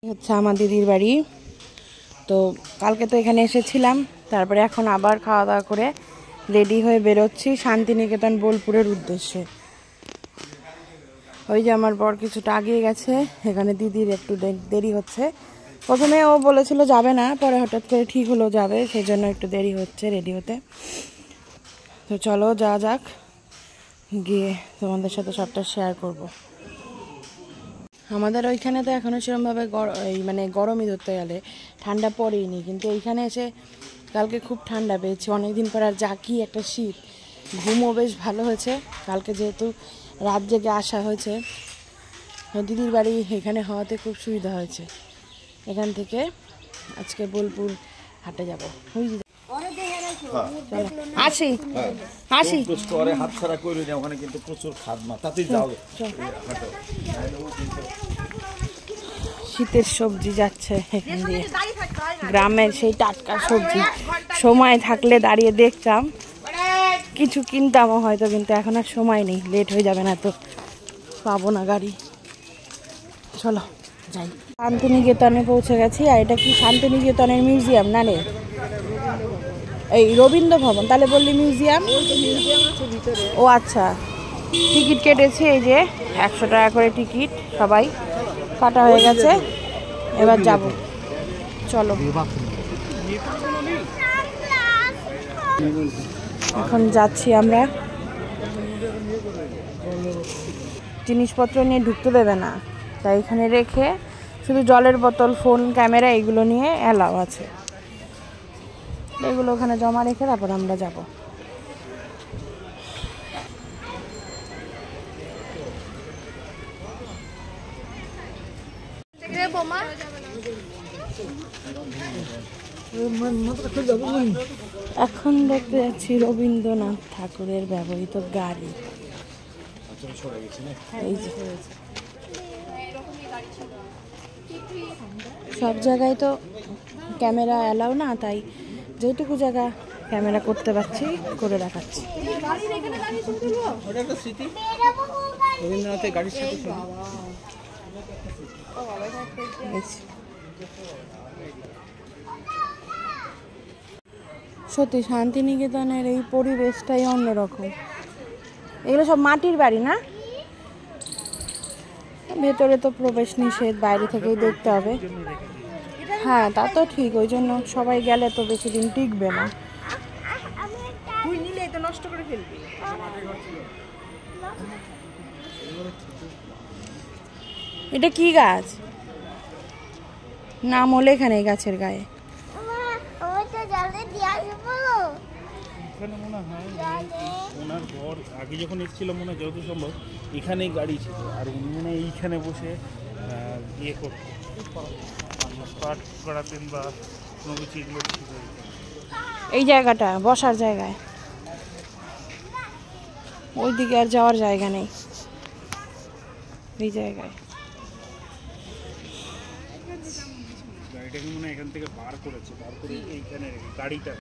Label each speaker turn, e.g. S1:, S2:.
S1: হচ্ছে আমার দিদির বাড়ি। তো কালকে তো এখানে এসেছিলাম, তারপরে এখন আবার খাওয়া দাওয়া করে রেডি হয়ে বেরোচ্ছি শান্তিনিকেতন বোলপুরের উদ্দেশ্যে। ওই যে আমার বর কিছুটা আগিয়ে গেছে, এখানে দিদির একটু দেরি হচ্ছে। প্রথমে ও বলেছিল যাবে না, পরে হঠাৎ করে ঠিক হলো যাবে, সেই জন্য একটু দেরি হচ্ছে রেডি হতে। তো চলো যাওয়া যাক, গিয়ে তোমাদের সাথে সবটা শেয়ার করব। আমাদের ওইখানে তো এখনও সেরকমভাবে মানে গরমই ধরতে গেলে ঠান্ডা পড়েইনি, কিন্তু এইখানে এসে কালকে খুব ঠান্ডা পেয়েছি অনেকদিন পর। আর যা কি একটা শীত, ঘুমও বেশ ভালো হয়েছে কালকে, যেহেতু রাত জেগে আসা হয়েছে। দিদির বাড়ি এখানে হওয়াতে খুব সুবিধা হয়েছে। এখান থেকে আজকে বোলপুর হাটে যাব। আসি আসি
S2: হাতছাড়া করে ওখানে কিন্তু প্রচুর খাদমা, তাতেই যাও।
S1: শীতের সবজি যাচ্ছে এখান দিয়ে, গ্রামের সেই টাটকা সবজি। সময় থাকলে দাঁড়িয়ে দেখতাম, কিছু কিনতামও হয়তো, কিন্তু এখন আর সময় নেই, লেট হয়ে যাবে না তো, পাবো না গাড়ি। চলো যাই। শান্তিনিকেতনে পৌঁছে গেছি। আর এটা কি শান্তিনিকেতনের মিউজিয়াম না রে? এই রবীন্দ্র ভবন, তাহলে বললি মিউজিয়াম? ও আচ্ছা, টিকিট কেটেছি, এই যে 100 টাকা করে টিকিট, সবাই কাটা হয়ে গেছে, এবার যাব। চলো এখন যাচ্ছি আমরা। জিনিসপত্র নিয়ে ঢুকতে দেবে না, তাই এখানে রেখে শুধু জলের বোতল, ফোন, ক্যামেরা এগুলো নিয়ে অ্যালাউ আছে। এগুলো ওখানে জমা রেখে তারপর আমরা যাব। এখন দেখতে যাচ্ছি রবীন্দ্রনাথ ঠাকুরের ব্যবহৃত গাড়ি। এই যে সব জায়গায় তো ক্যামেরা অ্যালাউ না, তাই যেটুকু জায়গা ক্যামেরা করতে পারছি করে দেখাচ্ছি। সত্যি শান্তিনিকেতনের এই পরিবেশটাই অন্যরকম। এগুলো সব মাটির বাড়ি না? ভেতরে তো প্রবেশ নিষেধ, বাইরে থেকেই দেখতে হবে। হ্যাঁ তা তো ঠিক, ওই জন্য সবাই গেলে তো বেশি দিন টিকবে না। তুই নিলে তো নষ্ট করে ফেলবি। এটা কি গাছ? নাম হলে এখানে এই গাছের গায়ে।
S2: এখানে মনে হয় ওনার ঘর আগে যখন এসেছিল মনে হয় যত সম্ভব এখানেই গাড়ি ছিল, আর উনি মনে হয় এইখানে বসে ইয়ে করতেন, পাঠ করাতেন বা কোনো কিছু এগুলো ছিল।
S1: এই জায়গাটা বসার জায়গায়, ওইদিকে আর যাওয়ার জায়গা নেই, এই জায়গায়
S2: গাড়িটাকে মনে হয় এখান থেকে বার করেছে, বার করে এইখানে গাড়িটা